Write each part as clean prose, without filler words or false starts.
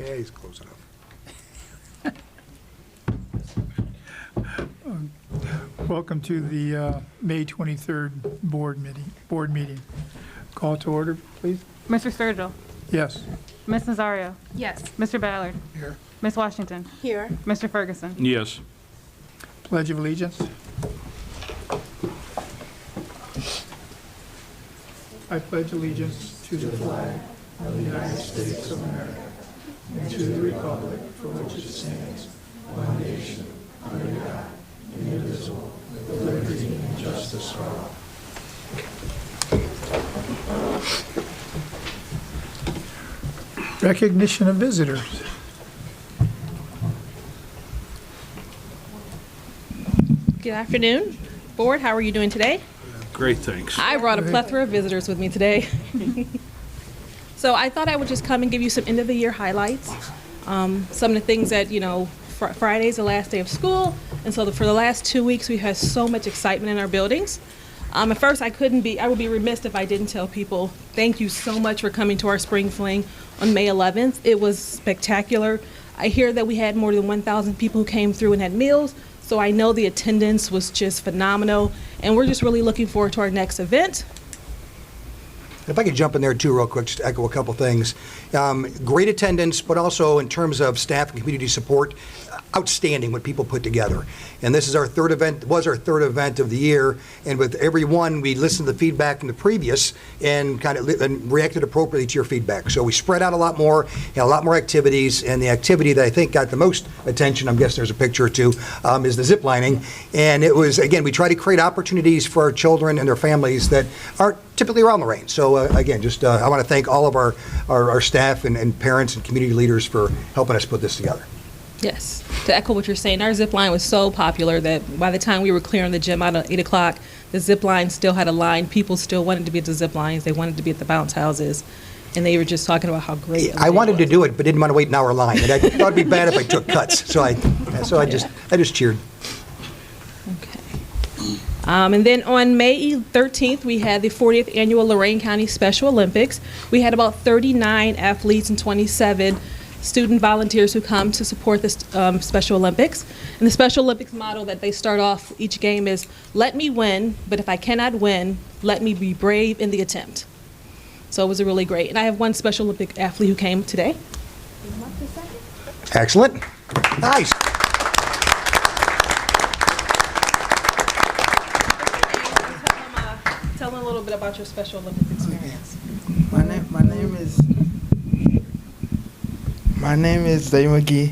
Yeah, he's close enough. Welcome to the May 23rd board meeting. Call to order, please. Mr. Sturgill. Yes. Ms. Nazario. Yes. Mr. Ballard. Here. Ms. Washington. Here. Mr. Ferguson. Yes. Pledge of Allegiance. I pledge allegiance to the flag of the United States of America and to the republic for which it stands, one nation, under God, indivisible, with liberty and justice for all. Recognition of visitors. Good afternoon, board. How are you doing today? Great, thanks. I brought a plethora of visitors with me today. So I thought I would just come and give you some end of the year highlights. Some of the things that, Friday's the last day of school, and so for the last 2 weeks we've had so much excitement in our buildings. At first I would be remiss if I didn't tell people thank you so much for coming to our spring fling on May 11th. It was spectacular. I hear that we had more than 1,000 people who came through and had meals, so I know the attendance was just phenomenal, and we're just really looking forward to our next event. If I could jump in there too real quick, just to echo a couple things. Great attendance, but also in terms of staff and community support, outstanding what people put together. And this is our third event, was our third event of the year, and with every one, we listened to the feedback from the previous and and reacted appropriately to your feedback. So we spread out a lot more, had a lot more activities, and the activity that I think got the most attention, I'm guessing there's a picture or two, is the zip lining. And it was, again, we try to create opportunities for our children and their families that aren't typically around Lorain. So again, just I want to thank all of our staff and parents and community leaders for helping us put this together. Yes, to echo what you're saying, our zip line was so popular that by the time we were clearing the gym out at 8 o'clock, the zip line still had a line. People still wanted to be at the zip lines. They wanted to be at the bounce houses. And they were just talking about how great I wanted to do it, but didn't want to wait an hour line. And I thought it'd be bad if I took cuts. So I just cheered. Okay. And then on May 13th, we had the 40th annual Lorain County Special Olympics. We had about 39 athletes and 27 student volunteers who come to support the Special Olympics. And the Special Olympics motto that they start off each game is, "Let me win, but if I cannot win, let me be brave in the attempt." So it was really great. And I have one Special Olympic athlete who came today. Excellent. Nice. Tell them a little bit about your Special Olympics experience. My name is Dave McGee.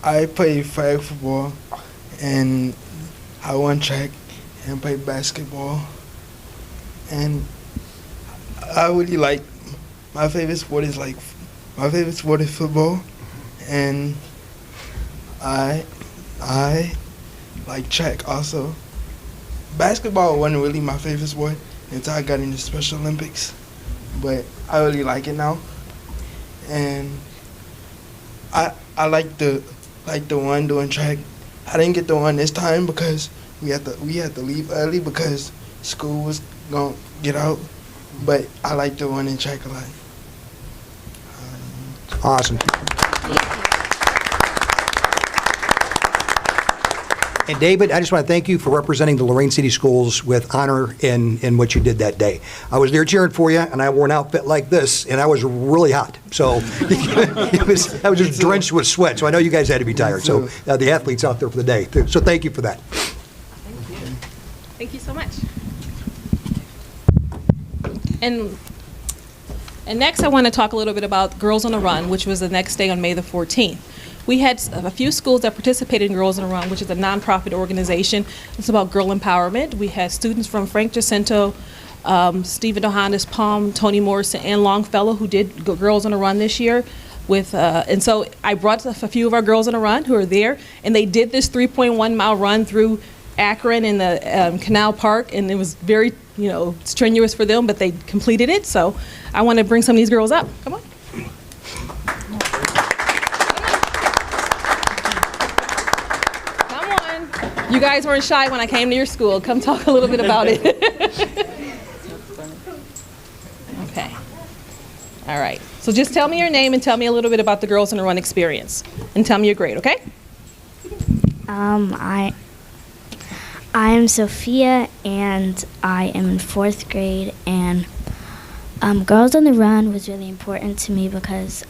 I play flag football, and I won track and played basketball. And I really like, my favorite sport is football, and I like track also. Basketball wasn't really my favorite sport until I got into Special Olympics, but I really like it now. And I like the one doing track. I didn't get the one this time because we had to leave early because school was gonna get out. But I like the one in track a lot. Awesome. And David, I just want to thank you for representing the Lorain City Schools with honor in what you did that day. I was there cheering for you, and I wore an outfit like this, and I was really hot. So I was just drenched with sweat, so I know you guys had to be tired. So the athletes out there for the day. So thank you for that. Thank you. Thank you so much. And next I want to talk a little bit about Girls on the Run, which was the next day on May the 14th. We had a few schools that participated in Girls on the Run, which is a nonprofit organization. It's about girl empowerment. We had students from Frank Jacinto, Stephen Johannes Palm, Toni Morrison, and Longfellow who did Girls on the Run this year. And so I brought a few of our Girls on the Run who are there, and they did this 3.1 mile run through Akron in the Canal Park, and it was very, strenuous for them, but they completed it. So I want to bring some of these girls up. Come on. Come on. You guys weren't shy when I came to your school. Come talk a little bit about it. Okay. All right. So just tell me your name and tell me a little bit about the Girls on the Run experience. And tell me your grade, okay? I am Sophia, and I am in 4th grade, and Girls on the Run was really important to me because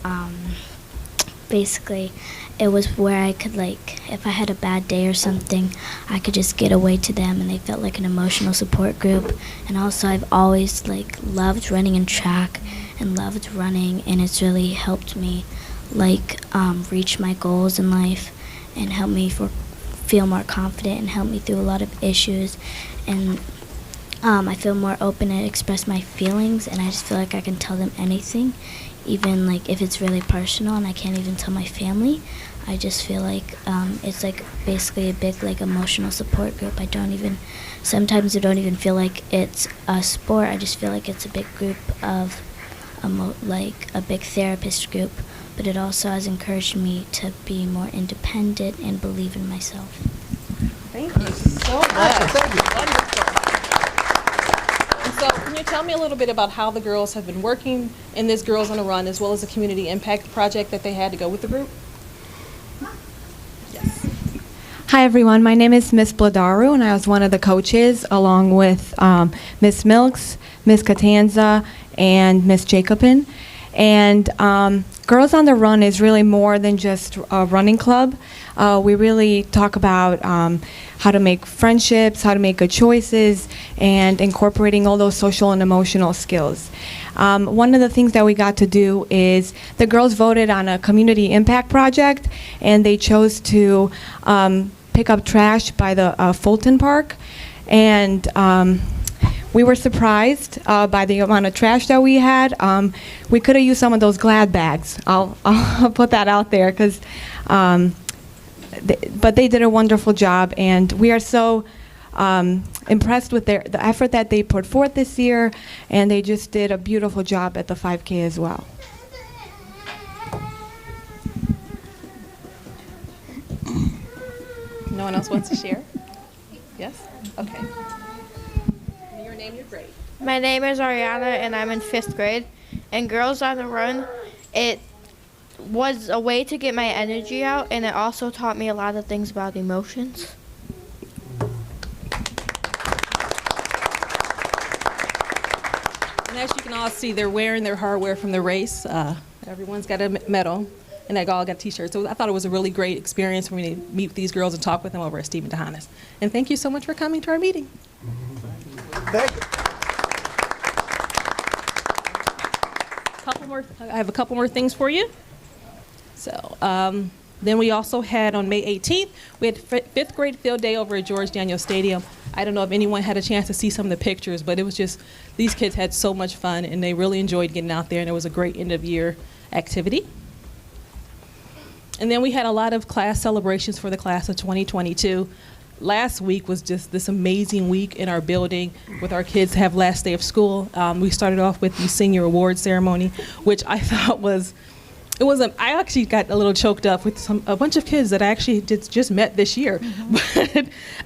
basically it was where I could, like, if I had a bad day or something, I could just get away to them, and they felt like an emotional support group. And also I've always, like, loved running in track and loved running, and it's really helped me, like, reach my goals in life and help me feel more confident and help me through a lot of issues. And I feel more open to express my feelings, and I just feel like I can tell them anything, even like if it's really personal and I can't even tell my family. I just feel like it's like basically a big like emotional support group. Sometimes I don't even feel like it's a sport. I just feel like it's a big group of like a big therapist group, but it also has encouraged me to be more independent and believe in myself. Thank you so much. Thank you. Wonderful. And so can you tell me a little bit about how the girls have been working in this Girls on the Run, as well as the community impact project that they had to go with the group? Hi everyone, my name is Miss Bladaru, and I was one of the coaches along with Miss Milks, Miss Catanza, and Miss Jacobin. And Girls on the Run is really more than just a running club. We really talk about how to make friendships, how to make good choices, and incorporating all those social and emotional skills. One of the things that we got to do is the girls voted on a community impact project, and they chose to pick up trash by the Fulton Park. And we were surprised by the amount of trash that we had. We could have used some of those Glad bags. I'll put that out there, but they did a wonderful job, and we are so impressed with the effort that they put forth this year, and they just did a beautiful job at the 5K as well. No one else wants to share? Yes? Okay. Your name, your grade. My name is Ariana, and I'm in 5th grade. And Girls on the Run, it was a way to get my energy out, and it also taught me a lot of things about emotions. And as you can all see, they're wearing their hardware from the race. Everyone's got a medal, and they all got T-shirts. So I thought it was a really great experience for me to meet these girls and talk with them over at Stephen DeHanas. And thank you so much for coming to our meeting. Thank you. I have a couple more things for you. So then we also had on May 18th, we had 5th grade field day over at George Daniels Stadium. I don't know if anyone had a chance to see some of the pictures, but it was just, these kids had so much fun, and they really enjoyed getting out there, and it was a great end of year activity. And then we had a lot of class celebrations for the class of 2022. Last week was just this amazing week in our building with our kids have last day of school. We started off with the senior award ceremony, which I thought was, I actually got a little choked up with a bunch of kids that I actually just met this year.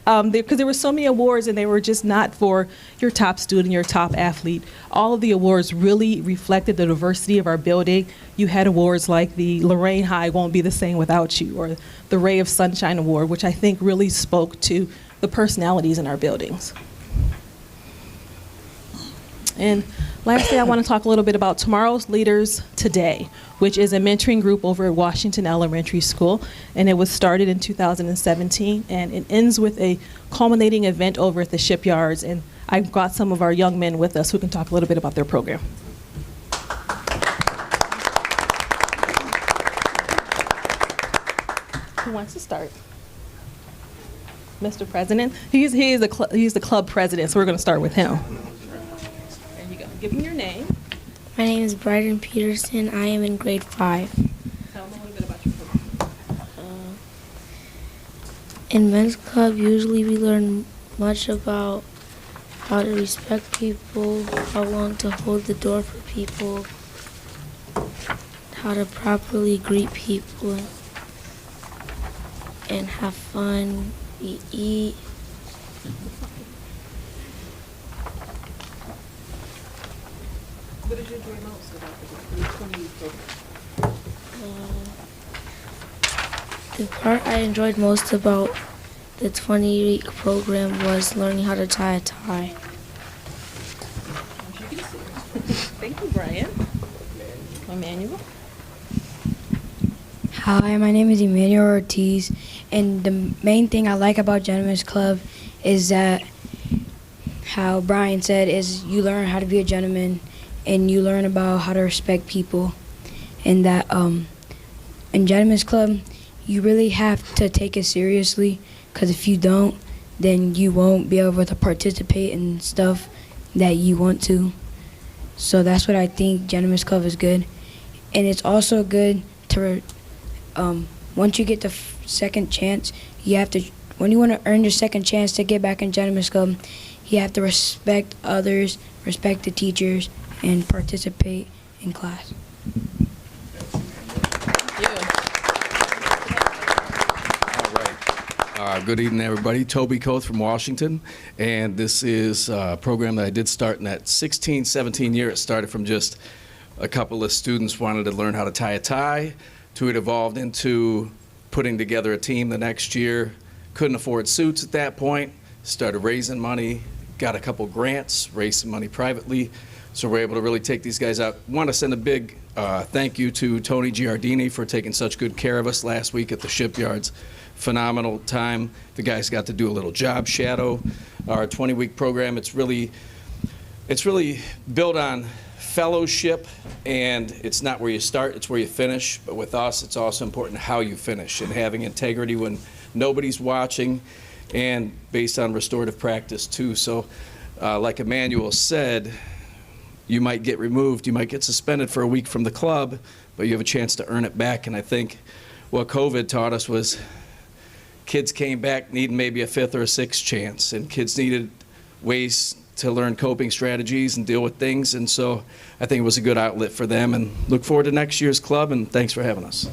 But because there were so many awards, and they were just not for your top student, your top athlete. All of the awards really reflected the diversity of our building. You had awards like the Lorain High Won't Be the Same Without You, or the Ray of Sunshine Award, which I think really spoke to the personalities in our buildings. And lastly, I want to talk a little bit about Tomorrow's Leaders Today, which is a mentoring group over at Washington Elementary School, and it was started in 2017, and it ends with a culminating event over at the shipyards, and I've got some of our young men with us who can talk a little bit about their program. Who wants to start? Mr. President. He's the club president, so we're going to start with him. There you go. Give him your name. My name is Bryden Peterson. I am in grade 5. Tell them a little bit about your program. In men's club, usually we learn much about how to respect people, how long to hold the door for people, how to properly greet people, and have fun. We eat. What The part I enjoyed most about the 20-week program was learning how to tie a tie. Thank you, Brian. Emmanuel. Hi, my name is Emmanuel Ortiz, and the main thing I like about Gentlemen's Club is that how Brian said is you learn how to be a gentleman and you learn about how to respect people, and that in Gentlemen's Club you really have to take it seriously, because if you don't, then you won't be able to participate in stuff that you want to. So that's what I think Gentlemen's Club is good. And it's also good to once you get the second chance, you have to, when you want to earn your second chance to get back in Gentlemen's Club, you have to respect others, respect the teachers, and participate in class. All right. Good evening, everybody. Toby Coth from Washington, and this is a program that I did start in that 16, 17 year. It started from just a couple of students wanted to learn how to tie a tie, to it evolved into putting together a team the next year. Couldn't afford suits at that point, started raising money, got a couple grants, raised some money privately, so we're able to really take these guys out. Want to send a big thank you to Tony Giardini for taking such good care of us last week at the shipyards. Phenomenal time. The guys got to do a little job shadow. Our 20-week program, it's really built on fellowship, and it's not where you start, it's where you finish. But with us, it's also important how you finish and having integrity when nobody's watching, and based on restorative practice too. So like Emmanuel said, you might get removed, you might get suspended for a week from the club, but you have a chance to earn it back. And I think what COVID taught us was kids came back needing maybe a fifth or a sixth chance, and kids needed ways to learn coping strategies and deal with things. And so I think it was a good outlet for them, and look forward to next year's club, and thanks for having us.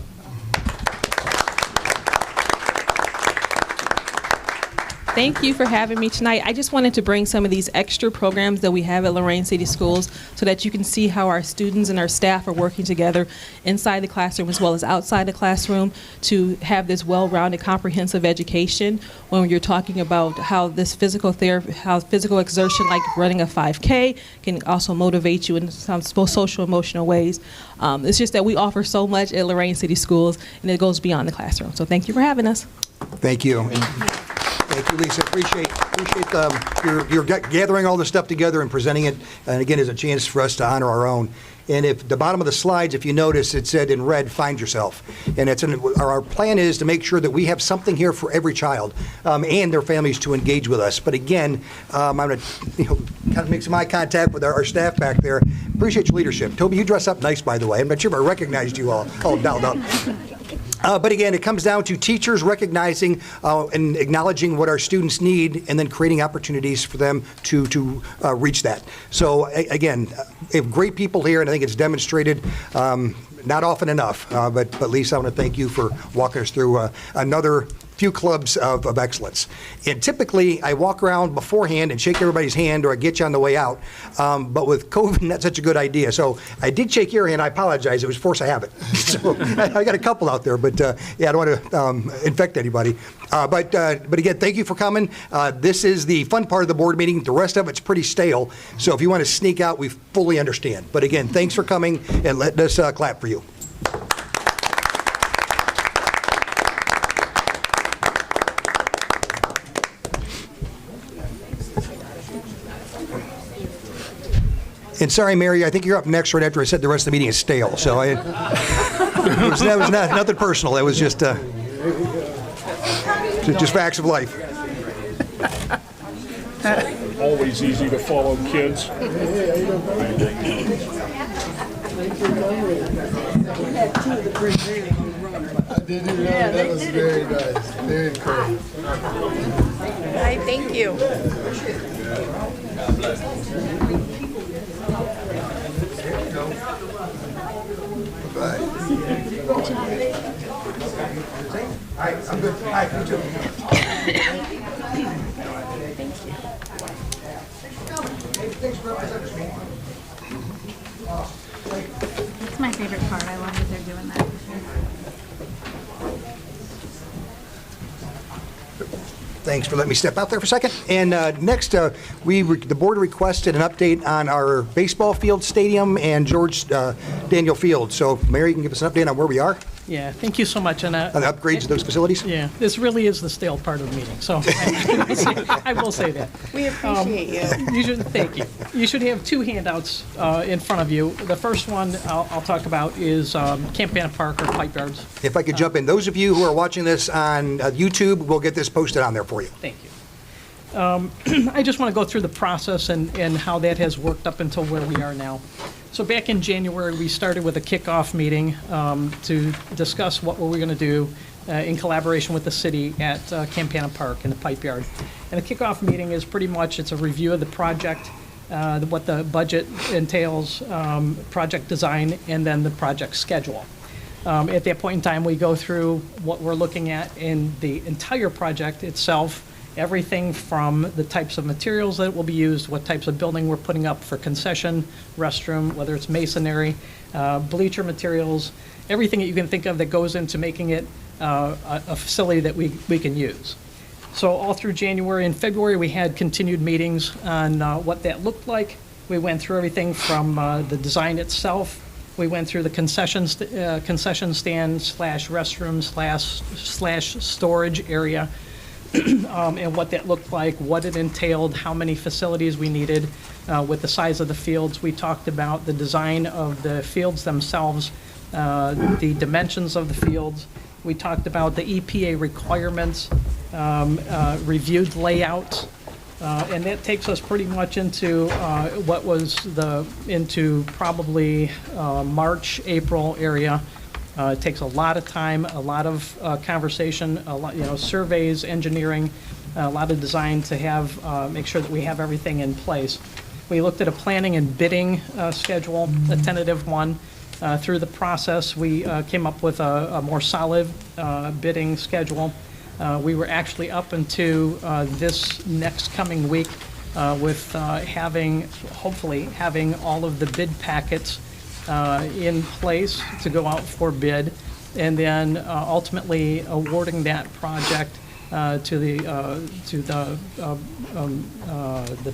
Thank you for having me tonight. I just wanted to bring some of these extra programs that we have at Lorain City Schools so that you can see how our students and our staff are working together inside the classroom as well as outside the classroom to have this well-rounded, comprehensive education. When you're talking about how this physical therapy, how physical exertion like running a 5K can also motivate you in some social, emotional ways. It's just that we offer so much at Lorain City Schools, and it goes beyond the classroom. So thank you for having us. Thank you. Thank you, Lisa. Appreciate your gathering all this stuff together and presenting it, and again, as a chance for us to honor our own. And if the bottom of the slides, if you notice, it said in red, "Find yourself." And our plan is to make sure that we have something here for every child and their families to engage with us. But again, I'm going to kind of make some eye contact with our staff back there. Appreciate your leadership. Toby, you dress up nice, by the way. I'm not sure if I recognized you all dialed up. But again, it comes down to teachers recognizing and acknowledging what our students need, and then creating opportunities for them to reach that. So again, we have great people here, and I think it's demonstrated not often enough. But Lisa, I want to thank you for walking us through another few clubs of excellence. And typically, I walk around beforehand and shake everybody's hand, or I get you on the way out. But with COVID, not such a good idea. So I did shake your hand. I apologize. It was forced habit. So I got a couple out there, but yeah, I don't want to infect anybody. But again, thank you for coming. This is the fun part of the board meeting. The rest of it's pretty stale. So if you want to sneak out, we fully understand. But again, thanks for coming, and let us clap for you. And sorry, Mary, I think you're up next right after I said the rest of the meeting is stale. So that was nothing personal. That was just facts of life. Always easy to follow kids. That was very nice. Very encouraging. Hi, thank you. Bye. All right, I'm good. All right, you too. Thank you. Thanks for It's my favorite part. I love that they're doing that. Thanks for letting me step out there for a second. And next, the board requested an update on our baseball field stadium and George Daniel Field. So, Mary, you can give us an update on where we are Yeah, thank you so much. And on the upgrades of those facilities? yeah, this really is the stale part of the meeting, so I will say that. We appreciate you. Thank you. You should have two handouts in front of you. The first one I'll talk about is Campana Park or Pipe Yards. If I could jump in, those of you who are watching this on YouTube, we'll get this posted on there for you. Thank you. I just want to go through the process and how that has worked up until where we are now. So back in January, we started with a kickoff meeting to discuss what were we going to do in collaboration with the city at Campana Park in the Pipe Yard. And the kickoff meeting is pretty much, it's a review of the project, what the budget entails, project design, and then the project schedule. At that point in time, we go through what we're looking at in the entire project itself, everything from the types of materials that will be used, what types of building we're putting up for concession, restroom, whether it's masonry, bleacher materials, everything that you can think of that goes into making it a facility that we can use. So all through January and February, we had continued meetings on what that looked like. We went through everything from the design itself. We went through the concession stand slash restroom slash storage area. And what that looked like, what it entailed, how many facilities we needed with the size of the fields. We talked about the design of the fields themselves, the dimensions of the fields. We talked about the EPA requirements, reviewed layouts, and that takes us pretty much into what was into probably March, April area. It takes a lot of time, a lot of conversation, a lot, surveys, engineering, a lot of design to have make sure that we have everything in place. We looked at a planning and bidding schedule, a tentative one. Through the process, we came up with a more solid bidding schedule. We were actually up into this next coming week with hopefully having all of the bid packets in place to go out for bid, and then ultimately awarding that project to the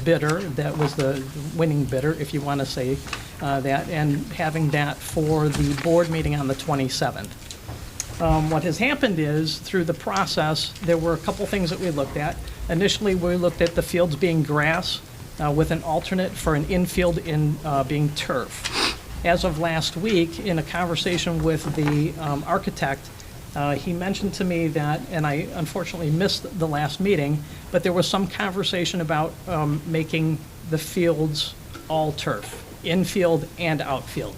bidder that was the winning bidder, if you want to say that, and having that for the board meeting on the 27th. What has happened is, through the process, there were a couple things that we looked at. Initially, we looked at the fields being grass with an alternate for an infield being turf. As of last week, in a conversation with the architect, he mentioned to me that, and I unfortunately missed the last meeting, but there was some conversation about making the fields all turf, infield and outfield.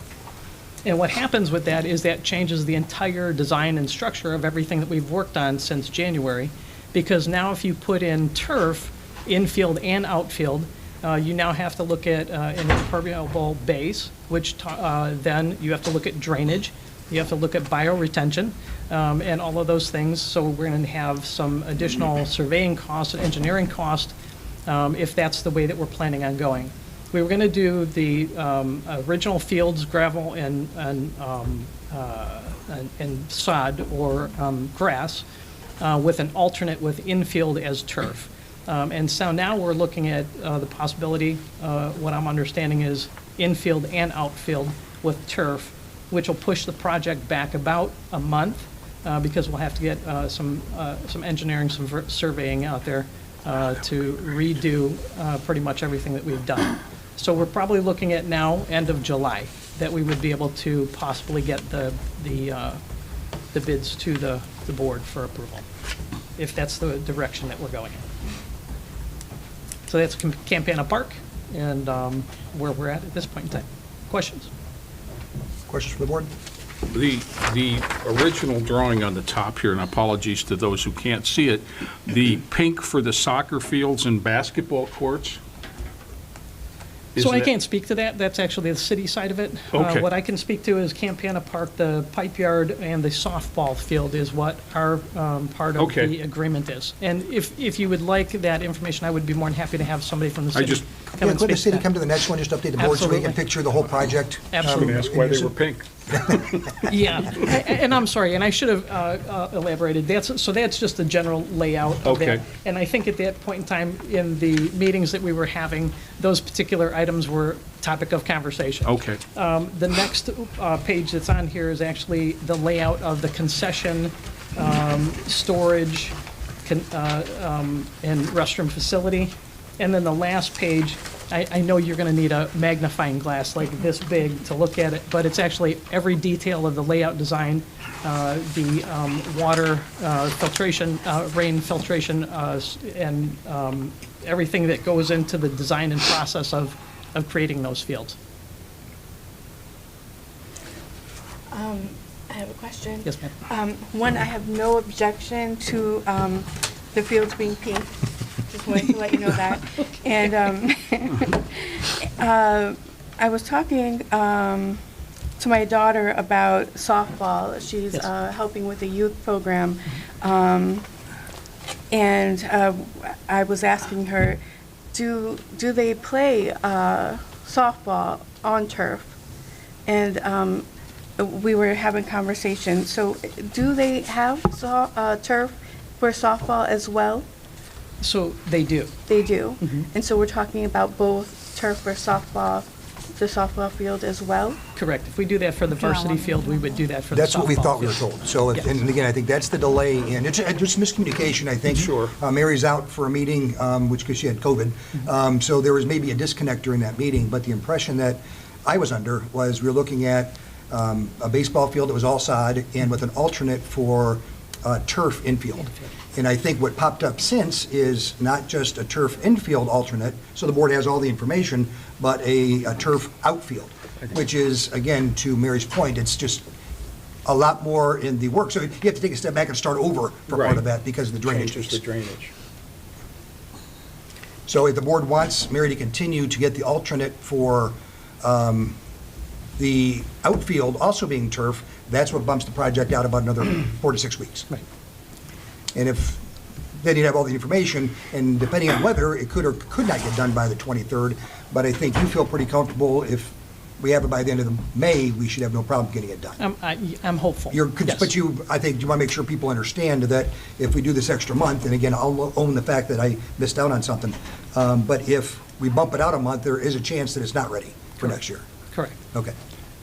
And what happens with that is that changes the entire design and structure of everything that we've worked on since January, because now if you put in turf, infield and outfield, you now have to look at an impermeable base, which then you have to look at drainage, you have to look at bioretention, and all of those things. So we're going to have some additional surveying costs and engineering costs if that's the way that we're planning on going. We were going to do the original fields, gravel and sod or grass with an alternate with infield as turf. And so now we're looking at the possibility, what I'm understanding is infield and outfield with turf, which will push the project back about a month because we'll have to get some engineering, some surveying out there to redo pretty much everything that we've done. So we're probably looking at now, end of July, that we would be able to possibly get the bids to the board for approval, if that's the direction that we're going in. So that's Campana Park and where we're at this point in time. Questions? Questions from the board? The original drawing on the top here, and apologies to those who can't see it, the pink for the soccer fields and basketball courts? So I can't speak to that. That's actually the city side of it. Okay. What I can speak to is Campana Park, the pipe yard, and the softball field is what our part of the agreement is. And if you would like that information, I would be more than happy to have somebody from the city. come Yeah, and could the speak to city that. come to the next one, just update the board so we can Absolutely. picture the whole project? I was Absolutely. going to ask why they were pink. Yeah, and I'm sorry, and I should have elaborated. That's just the general layout of that. Okay. And I think at that point in time, in the meetings that we were having, those particular items were topic of conversation. Okay. The next page that's on here is actually the layout of the concession, storage, and restroom facility. And then the last page, I know you're going to need a magnifying glass like this big to look at it, but it's actually every detail of the layout design, the water filtration, rain filtration, and everything that goes into the design and process of creating those fields. I have a question. Yes, ma'am. One, I have no objection to the fields being pink. Just wanted to let you know that. And I was talking to my daughter about softball. She's Yes. helping with a youth program. And I was asking her, do they play softball on turf? And we were having conversation. So do they have turf for softball as well? So they do. They do. And so we're talking about both turf for softball, the softball field as well? Correct. If we do that for the varsity field, we would do that for the softball That's what we thought we were field. told. So, and again, I think that's the delay, and it's just miscommunication, I think. Sure. Mary's out for a meeting, because she had COVID. So there was maybe a disconnect during that meeting, but the impression that I was under was we were looking at a baseball field that was all sod and with an alternate for turf infield. And I think what popped up since is not just a turf infield alternate, so the board has all the information, but a turf outfield, which is, again, to Mary's point, it's just a lot more in the work. So you have to take a step back and start over for part of that because of the drainage Changes piece. the drainage. So if the board wants Mary to continue to get the alternate for the outfield also being turf, that's what bumps the project out about another 4 to 6 weeks. Right. And if, then you'd have all the information, and depending on whether it could or could not get done by the 23rd, but I think you feel pretty comfortable if we have it by the end of May, we should have no problem getting it done. I'm hopeful. But I think you want to make sure people understand that if we do this extra month, and again, I'll own the fact that I missed out on something, but if we bump it out a month, there is a chance that it's not ready for next year. Correct. Okay.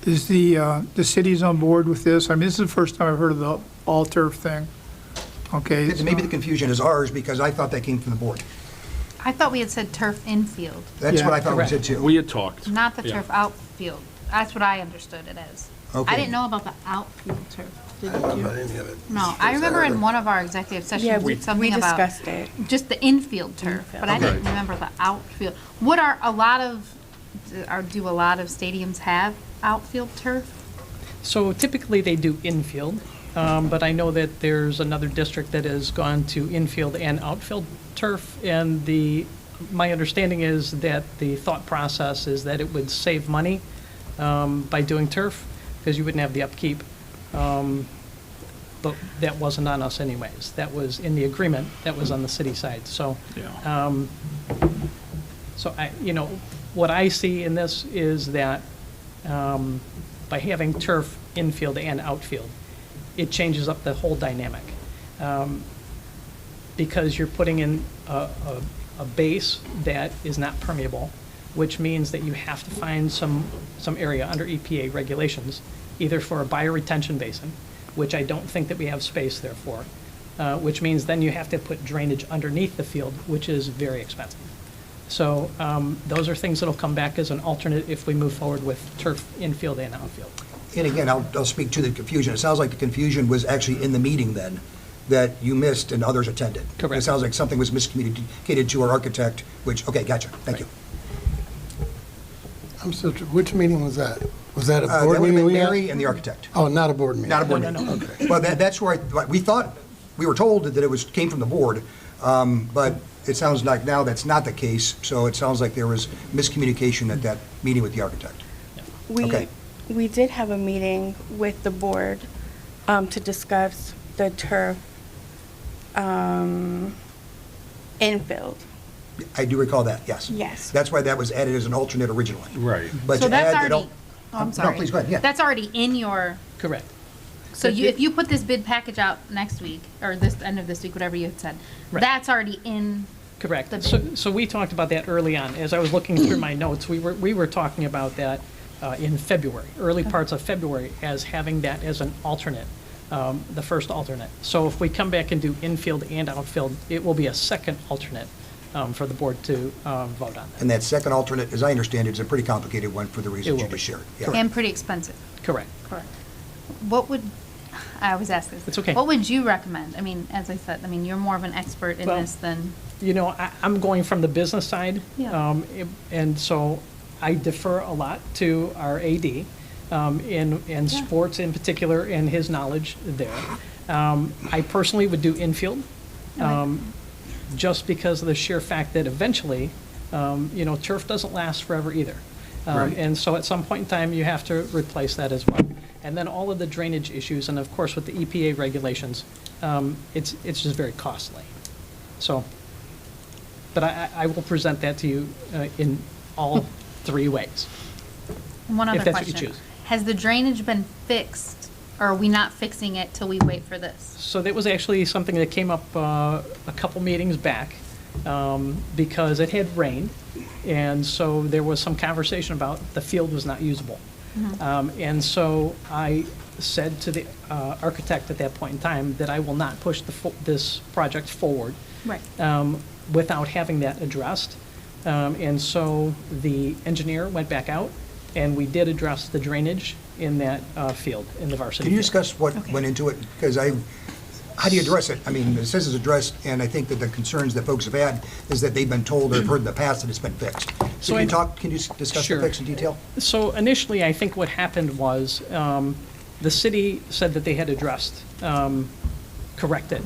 Is the city's on board with this? I mean, this is the first time I've heard of the all turf thing. Okay. Maybe the confusion is ours because I thought that came from the board. I thought we had said turf infield, That's Yeah. what I thought we Correct. said too. We had talked. not the Yeah. turf outfield. That's what I understood it as. Okay. I didn't know about the outfield turf. Did you? No, I remember in one of our executive Yeah, sessions, we something about discussed it. just the infield turf, but I didn't remember the outfield. What are a lot of, do a lot of stadiums have outfield turf? So typically they do infield, but I know that there's another district that has gone to infield and outfield turf, and my understanding is that the thought process is that it would save money by doing turf, because you wouldn't have the upkeep. But that wasn't on us anyways. That was in the agreement, that was on the city side. So, Yeah. what I see in this is that by having turf infield and outfield, it changes up the whole dynamic. Because you're putting in a base that is not permeable, which means that you have to find some area under EPA regulations, either for a bioretention basin, which I don't think that we have space there for, which means then you have to put drainage underneath the field, which is very expensive. So those are things that'll come back as an alternate if we move forward with turf infield and outfield. And again, I'll speak to the confusion. It sounds like the confusion was actually in the meeting then, that you missed and others attended. Correct. It sounds like something was miscommunicated to our architect, which, okay, gotcha, thank you. I'm still, which meeting was that? Was that a That board would have meeting been we had? Mary and the architect, Oh, not a board meeting? not a board meeting. Okay. Well, that's where we thought, we were told that it came from the board, but it sounds like now that's not the case, so it sounds like there was miscommunication at that meeting with the architect. Okay. We did have a meeting with the board to discuss the turf infield. I do recall that, yes. Yes. That's why that was added as an alternate originally. Right. But So to that's add already, that oh, I'm sorry. No, please go ahead, yeah. That's already in your, Correct. so you, if you put this bid package out next week, or this, end of this week, whatever you had said, Right. that's already in. Correct. The So we talked about that early on. As I was looking through my notes, we were talking about that in February, early parts of February, as having that as an alternate, the first alternate. So if we come back and do infield and outfield, it will be a second alternate for the board to vote on. And that second alternate, as I understand it, is a pretty complicated one for the reasons you will just be. shared. Yeah. And pretty expensive. Correct. Correct. What would, I always ask this. It's okay. What would you recommend? I mean, as I said, I mean, you're more of an expert in Well, this than. You know, I'm going from the business side. Yeah. And so I defer a lot to our AD in sports in particular and his knowledge there. I personally would do infield, just because of the sheer fact that eventually, you know, turf doesn't last forever either. Right. And so at some point in time, you have to replace that as well. And then all of the drainage issues, and of course with the EPA regulations, it's just very costly. So, but I will present that to you in all three ways. One other if that's what you question. choose. Has the drainage been fixed, or are we not fixing it till we wait for this? So that was actually something that came up a couple meetings back, because it had rained, and so there was some conversation about the field was not usable. And so I said to the architect at that point in time that I will not push this project forward Right. without having that addressed. And so the engineer went back out, and we did address the drainage in that field, in the varsity Can you field. discuss what went into it? Because how do you address it? I mean, it says it's addressed, and I think that the concerns that folks have had is that they've been told or have heard in the past that it's been fixed. So can you discuss the Sure. fix in detail? So initially, I think what happened was the city said that they had addressed, corrected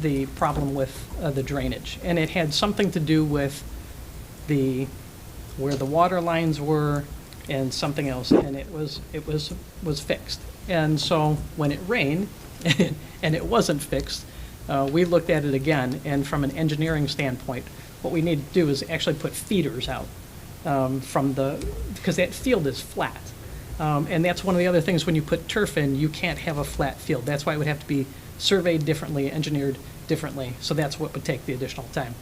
the problem with the drainage. And it had something to do with where the water lines were and something else, and it was fixed. And so when it rained and it wasn't fixed, we looked at it again, and from an engineering standpoint, what we need to do is actually put feeders out because that field is flat. And that's one of the other things, when you put turf in, you can't have a flat field. That's why it would have to be surveyed differently, engineered differently. So that's what would take the additional time.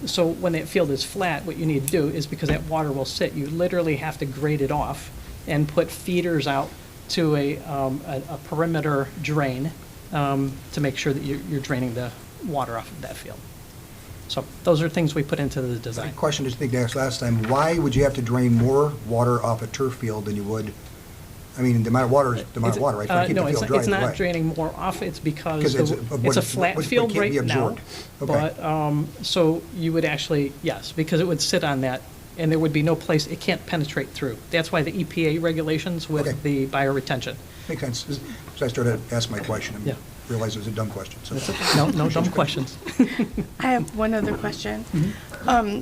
So when that field is flat, what you need to do is, because that water will sit, you literally have to grade it off and put feeders out to a perimeter drain to make sure that you're draining the water off of that field. So those are things we put into the My design. question I think I asked last time, why would you have to drain more water off a turf field than you would? I mean, the amount of water is the amount of water, right? To keep the No, field it's dry not either way. draining more off, it's because 'Cause it's it's a flat what field can't be right now. absorbed. Okay. But, so you would actually, yes, because it would sit on that, and there would be no place, it can't penetrate through. That's why the EPA regulations with Okay. the bioretention. Makes sense. So I started to ask my question and Yeah. realized it was a dumb question. So No dumb questions. I have one other question. Mm-hmm.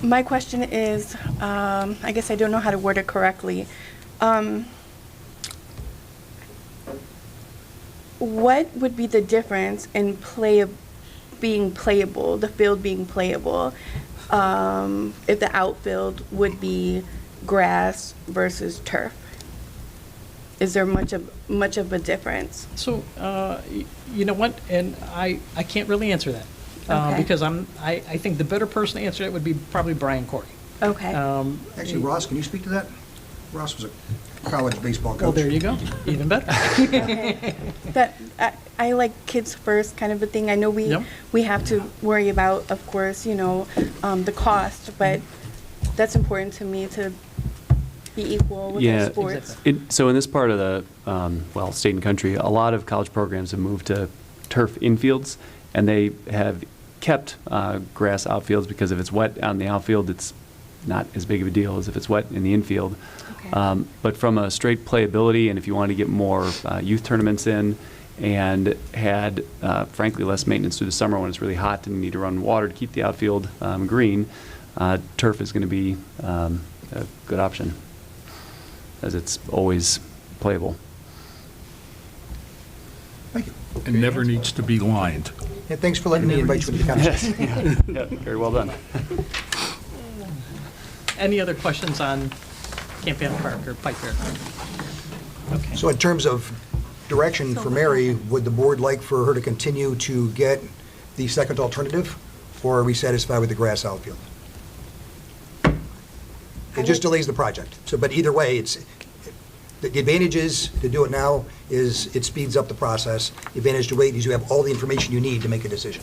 My question is, I guess I don't know how to word it correctly. What would be the difference in being playable, the field being playable, if the outfield would be grass versus turf? Is there much of a difference? So, you know what, and I can't really answer that. Okay. Because I think the better person to answer that would be probably Brian Corey. Okay. Actually, Ross, can you speak to that? Ross was a college baseball coach. Well, there you go, even better. Okay. That I like kids first kind of a thing. I know Yep. we have to worry about, of course, you know, the cost, but that's important to me to be equal with the sports. So in this part of the, state and country, a lot of college programs have moved to turf infields, and they have kept grass outfields, because if it's wet on the outfield, it's not as big of a deal as if it's wet in the infield. Okay. But from a straight playability, and if you want to get more youth tournaments in, and had, frankly, less maintenance through the summer when it's really hot and you need to run water to keep the outfield green, turf is going to be a good option, as it's always playable. Thank you. And never needs to be lined. Yeah, thanks for letting me invite you into the conversation. Yeah, very well done. Any other questions on Camp Anna Park or Pike Fair? Okay. So in terms of direction for Mary, would the board like for her to continue to get the second alternative, or are we satisfied with the grass outfield? It just delays the project. So, but either way, the advantage is to do it now is it speeds up the process. The advantage to wait is you have all the information you need to make a decision.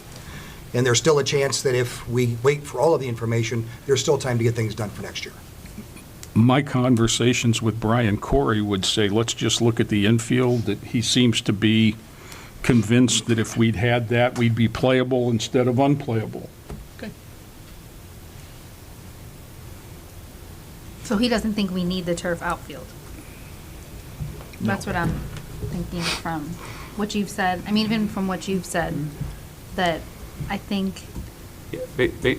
And there's still a chance that if we wait for all of the information, there's still time to get things done for next year. My conversations with Brian Corey would say, let's just look at the infield, that he seems to be convinced that if we'd had that, we'd be playable instead of unplayable. Okay. So he doesn't think we need the turf outfield? That's what I'm thinking from what you've said. I mean, even from what you've said, that I think... Yeah,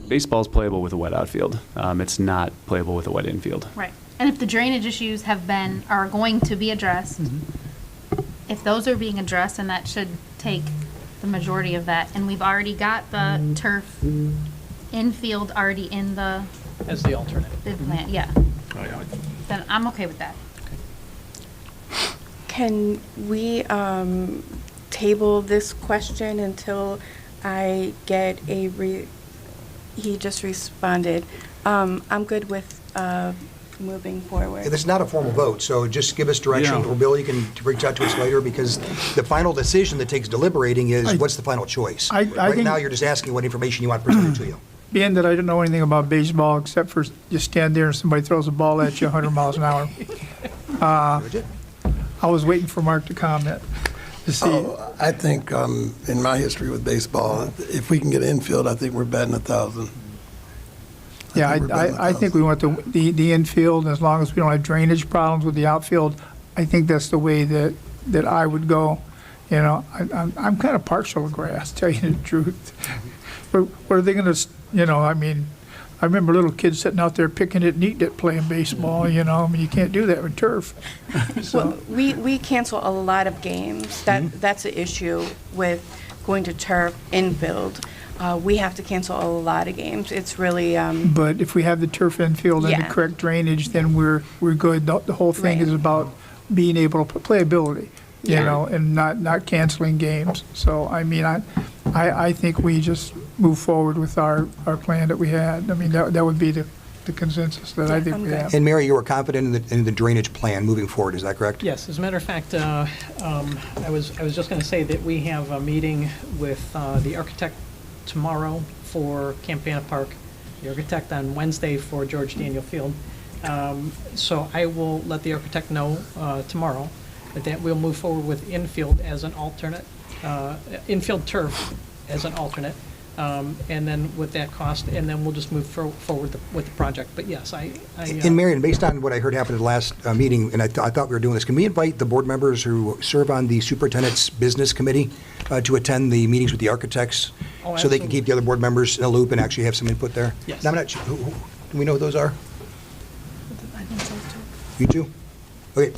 baseball's playable with a wet outfield. It's not playable with a wet infield. Right. And if the drainage issues are going to be addressed, if those are being addressed, and that should take the majority of that, and we've already got the turf infield already in the As the alternate. bid plan, yeah, then I'm okay with that. Can we table this question until I get he just responded. I'm good with moving forward. This is not a formal vote, so just give us direction, Yeah. or Bill, you can reach out to us later, because the final decision that takes deliberating is what's the final choice. I Right think- now, you're just asking what information you want presented to you. Being that I don't know anything about baseball except for just stand there and somebody throws a ball at you 100 miles an hour. I was waiting for Mark to comment to see. Oh, I think in my history with baseball, if we can get infield, I think we're batting 1,000. Yeah, think we're batting I think we want the infield, and as long as we don't have drainage problems with the outfield, I think that's the way that I would go. You know, I'm kind of partial to grass, to tell you the truth. What are they going to, I mean, I remember little kids sitting out there picking it and eating it, playing baseball, I mean, you can't do that with turf. Well, we cancel a lot of games. That's the issue with going to turf infield. We have to cancel a lot of games. It's really But if we have the turf infield and Yeah. the correct drainage, then we're good. The whole thing is Right. about being able to playability, Yeah. and not canceling games. So, I mean, I think we just move forward with our plan that we had. I mean, that would be the consensus that I think I'm we good. have. And Mary, you were confident in the drainage plan moving forward, is that correct? Yes, as a matter of fact, I was just going to say that we have a meeting with the architect tomorrow for Camp Anna Park, the architect on Wednesday for George Daniel Field. So I will let the architect know tomorrow that we'll move forward with infield as an alternate, infield turf as an alternate, and then with that cost, and then we'll just move forward with the project. But yes, And Marion, based on what I heard happened at the last meeting, and I thought we were doing this, can we invite the board members who serve on the superintendent's business committee to attend the meetings with the architects? Oh, so they can keep the other board members in a loop and actually have some input there? Yes. Now, I'm not sure, do we know who those are? You two? Okay.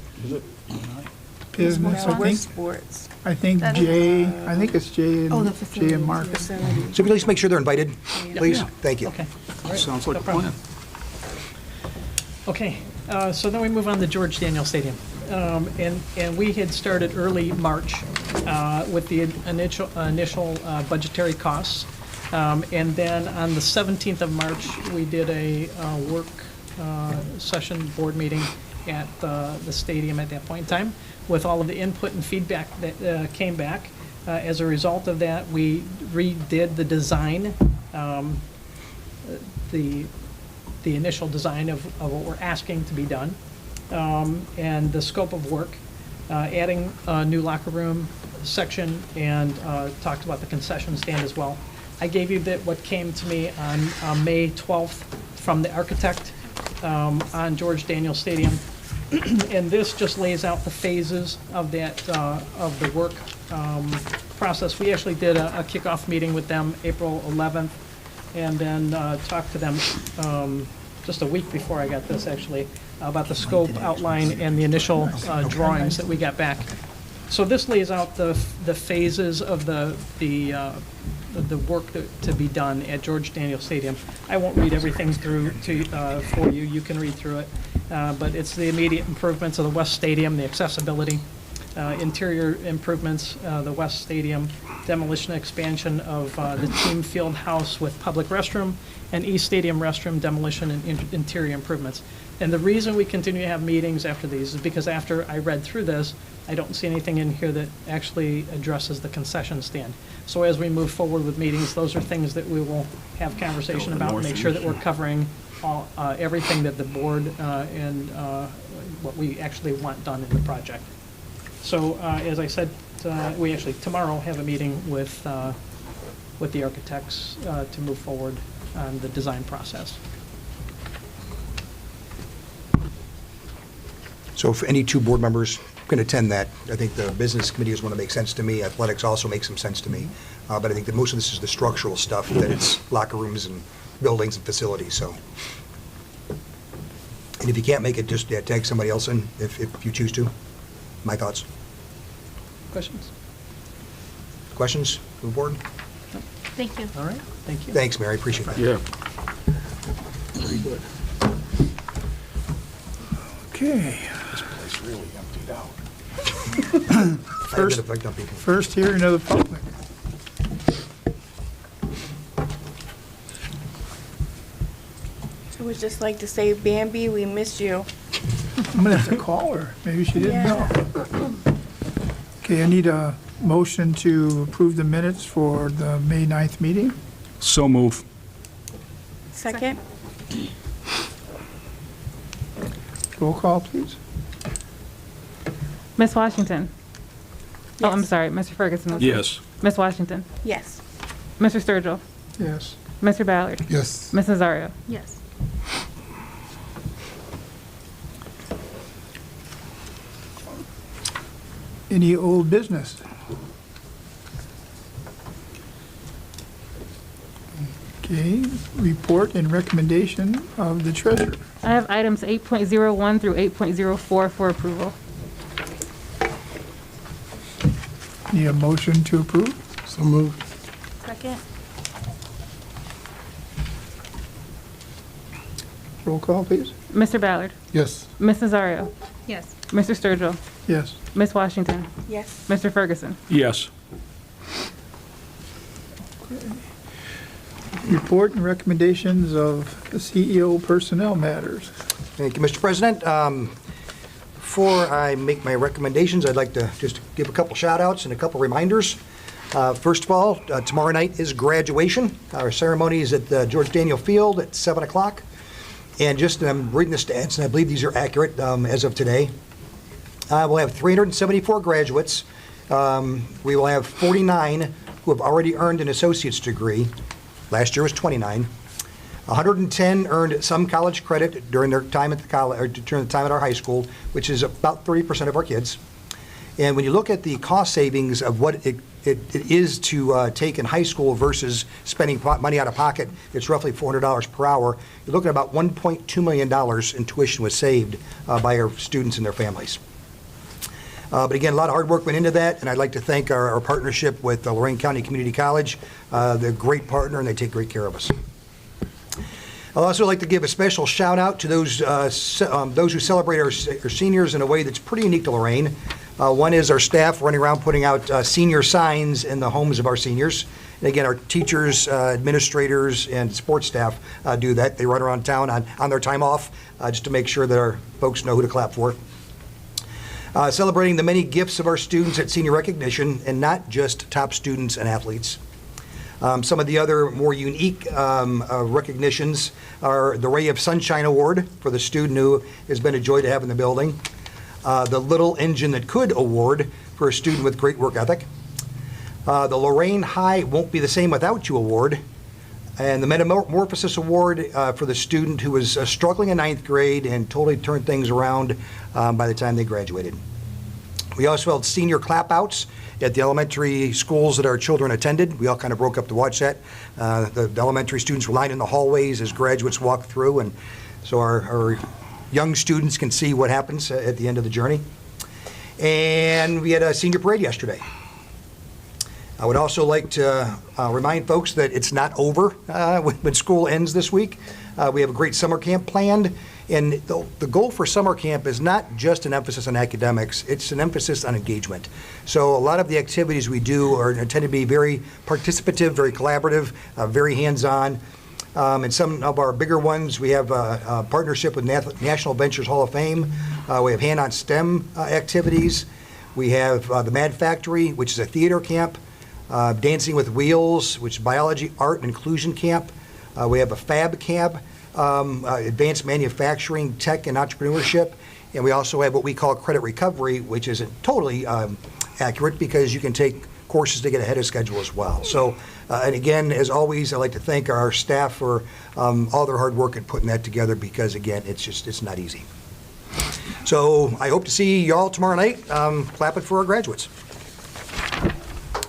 Business, I we're think. sports. I think That- Jay, I think it's Jay Oh, the Jay and Mark. So if you please make sure they're invited, please? Thank you. Okay. All right. Sounds like No a problem. plan. Okay, so then we move on to George Daniel Stadium. And we had started early March with the initial budgetary costs. And then on the 17th of March, we did a work session board meeting at the stadium at that point in time with all of the input and feedback that came back. As a result of that, we redid the design, the initial design of what we're asking to be done, and the scope of work, adding a new locker room section, and talked about the concession stand as well. I gave you what came to me on May 12th from the architect on George Daniel Stadium. And this just lays out the phases of that, of the work process. We actually did a kickoff meeting with them April 11th, and then talked to them just a week before I got this, actually, about the scope outline and the initial drawings that we got back. So this lays out the phases of the work to be done at George Daniel Stadium. I won't read everything through for you. You can read through it. But it's the immediate improvements of the West Stadium, the accessibility, interior improvements, the West Stadium, demolition and expansion of the team field house with public restroom, and East Stadium restroom demolition and interior improvements. And the reason we continue to have meetings after these is because after I read through this, I don't see anything in here that actually addresses the concession stand. So as we move forward with meetings, those are things that we will have conversation about, and make sure that we're covering all, everything that the board and what we actually want done in the project. So as I said, we actually tomorrow have a meeting with the architects to move forward on the design process. So if any two board members can attend that, I think the business committee is going to make sense to me. Athletics also makes some sense to me. But I think that most of this is the structural stuff, that it's locker rooms and buildings and facilities, so. And if you can't make it, just tag somebody else in if you choose to. My thoughts. Questions? Questions from the board? Thank you. All right, thank you. Thanks, Mary, appreciate that. Yeah. Very good. Okay. This place really emptied out. First hearing of the public. I would just like to say, Bambi, we miss you. I'm gonna have to call her. Maybe she didn't know. Okay, I need a motion to approve the minutes for the May 9th meeting. So move. Second? Roll call, please. Miss Washington? Oh, I'm Yes. sorry, Mr. Ferguson. Yes. Miss Washington? Yes. Mr. Sturgill? Yes. Mr. Ballard? Yes. Ms. Nazario? Yes. Any old business? Okay, report and recommendation of the treasurer. I have items 8.01 through 8.04 for approval. Need a motion to approve? So moved. Second? Roll call, please. Mr. Ballard? Yes. Ms. Nazario? Yes. Mr. Sturgill? Yes. Miss Washington? Yes. Mr. Ferguson? Yes. Report and recommendations of the CEO personnel matters. Thank you, Mr. President. Before I make my recommendations, I'd like to just give a couple shout-outs and a couple reminders. First of all, tomorrow night is graduation. Our ceremony is at the George Daniel Field at 7 o'clock. And just, I'm reading the stats, and I believe these are accurate as of today. We'll have 374 graduates. We will have 49 who have already earned an associate's degree. Last year was 29. 110 earned some college credit during their time at the college, or during the time at our high school, which is about 30% of our kids. And when you look at the cost savings of what it is to take in high school versus spending money out of pocket, it's roughly $400 per hour. You're looking at about $1.2 million in tuition was saved by our students and their families. But again, a lot of hard work went into that, and I'd like to thank our partnership with Lorain County Community College. They're a great partner, and they take great care of us. I'd also like to give a special shout out to those who celebrate our seniors in a way that's pretty unique to Lorain. One is our staff running around putting out senior signs in the homes of our seniors. And again, our teachers, administrators, and sports staff do that. They run around town on their time off just to make sure that our folks know who to clap for. Celebrating the many gifts of our students at senior recognition, and not just top students and athletes. Some of the other more unique recognitions are the Ray of Sunshine Award for the student who has been a joy to have in the building. The Little Engine That Could Award for a student with great work ethic. The Lorain High Won't Be the Same Without You Award. And the Metamorphosis Award for the student who was struggling in 9th grade and totally turned things around by the time they graduated. We also held senior clap-outs at the elementary schools that our children attended. We all kind of broke up to watch that. The elementary students were lined in the hallways as graduates walked through, and so our young students can see what happens at the end of the journey. And we had a senior parade yesterday. I would also like to remind folks that it's not over when school ends this week. We have a great summer camp planned, and the goal for summer camp is not just an emphasis on academics, it's an emphasis on engagement. So a lot of the activities we do tend to be very participative, very collaborative, very hands-on. And some of our bigger ones, we have a partnership with National Ventures Hall of Fame. We have hand-on STEM activities. We have the Mad Factory, which is a theater camp. Dancing with Wheels, which is biology, art, and inclusion camp. We have a fab camp, advanced manufacturing, tech, and entrepreneurship. And we also have what we call credit recovery, which isn't totally accurate because you can take courses to get ahead of schedule as well. So, and again, as always, I'd like to thank our staff for all their hard work in putting that together because, again, it's not easy. So I hope to see you all tomorrow night. Clap it for our graduates.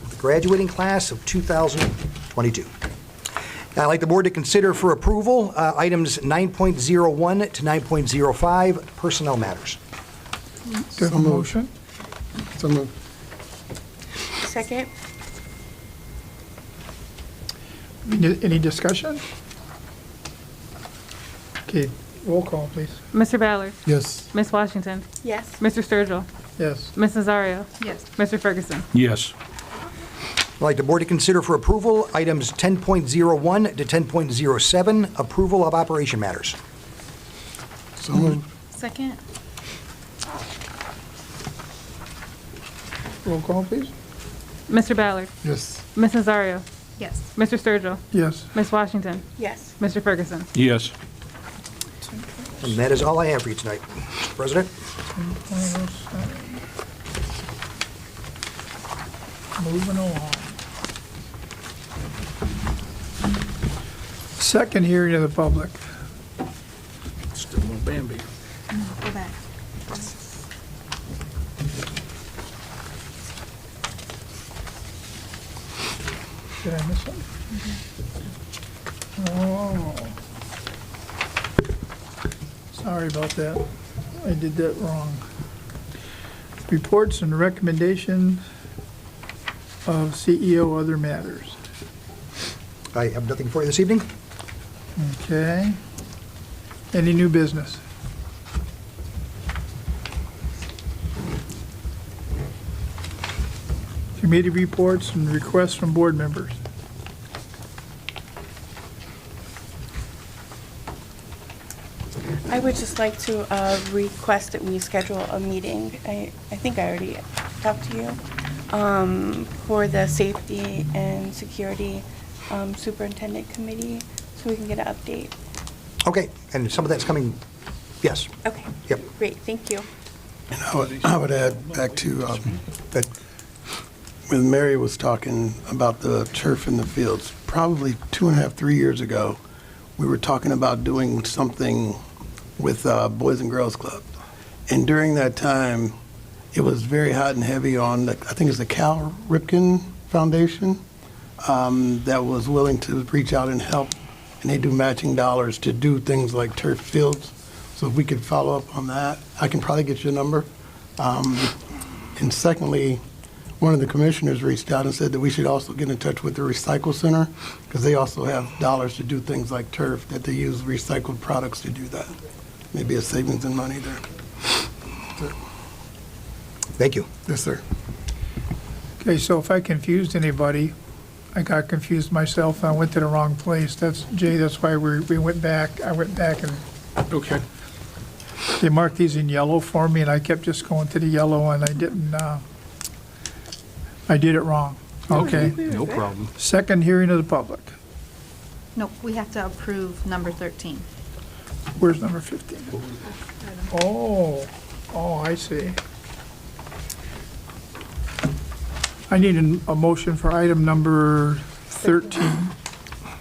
The graduating class of 2022. I'd like the board to consider for approval items 9.01 to 9.05, personnel matters. Do you have a motion? So moved. Second? Any discussion? Okay, roll call, please. Mr. Ballard. Yes. Ms. Washington. Yes. Mr. Sturgill. Yes. Ms. Nazario. Yes. Mr. Ferguson. Yes. I'd like the board to consider for approval items 10.01 to 10.07, approval of operation matters. So moved. Second? Roll call, please. Mr. Ballard. Yes. Ms. Nazario. Yes. Mr. Sturgill. Yes. Ms. Washington. Yes. Mr. Ferguson. Yes. And that is all I have for you tonight, Mr. President. 10.07. Moving along. Second hearing of the public. Still no Bambi. Go back. Did I miss something? Oh. Sorry about that. I did that wrong. Reports and recommendations of CEO, other matters. I have nothing for you this evening. Okay. Any new business? Committee reports and requests from board members. I would just like to request that we schedule a meeting. I think I already talked to you, for the Safety and Security Superintendent Committee, so we can get an update. Okay, and some of that's coming, yes. Okay. Yep. Great, thank you. And I would add back to that when Mary was talking about the turf in the fields, probably 2.5, 3 years ago, we were talking about doing something with Boys and Girls Club. And during that time, it was very hot and heavy on, I think it's the Cal Ripken Foundation that was willing to reach out and help. And they do matching dollars to do things like turf fields. So if we could follow up on that, I can probably get you a number. And secondly, one of the commissioners reached out and said that we should also get in touch with the Recycle Center because they also have dollars to do things like turf, that they use recycled products to do that. Maybe a savings in money there. Thank you. Yes, sir. Okay, so if I confused anybody, I got confused myself and I went to the wrong place. That's, Jay, that's why we went back. I went back and Okay. they marked these in yellow for me and I kept just going to the yellow and I didn't, I did it wrong. Okay. No problem. Second hearing of the public. Nope, we have to approve number 13. Where's number 15? Oh, I see. I need a motion for item number 13.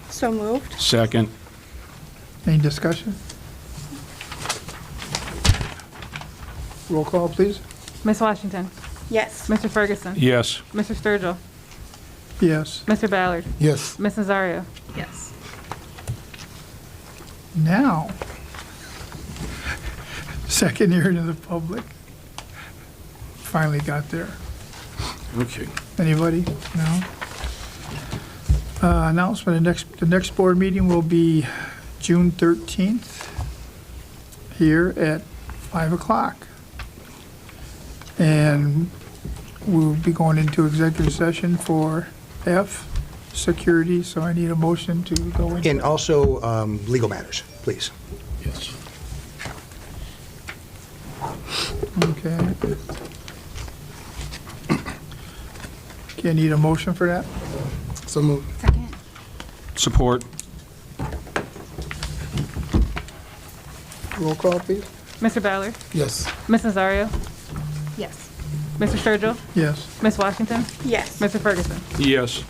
So moved. Second. Any discussion? Roll call, please. Ms. Washington. Yes. Mr. Ferguson. Yes. Mr. Sturgill. Yes. Mr. Ballard. Yes. Ms. Nazario. Yes. finally got there. Okay. Anybody? No? Announcement, the next board meeting will be June 13th here at 5 o'clock. And we'll be going into executive session for F, security, so I need a motion to go in. And also legal matters, please. Yes. Okay. Okay, I need a motion for that? So moved. Support. Roll call, please. Mr. Ballard? Yes. Ms. Nazario? Yes. Mr. Sturgill? Yes. Ms. Washington? Yes. Mr. Ferguson? Yes.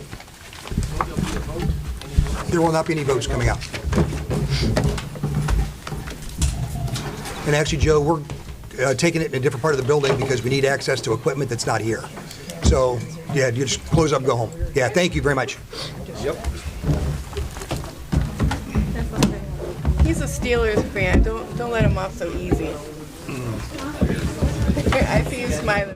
There will not be any votes coming out. And actually, Joe, we're taking it in a different part of the building because we need access to equipment that's not here. So, yeah, you just close up and go home. Yeah, thank you very much. Yep. He's a Steelers fan. Don't let him off so easy. I see you smiling.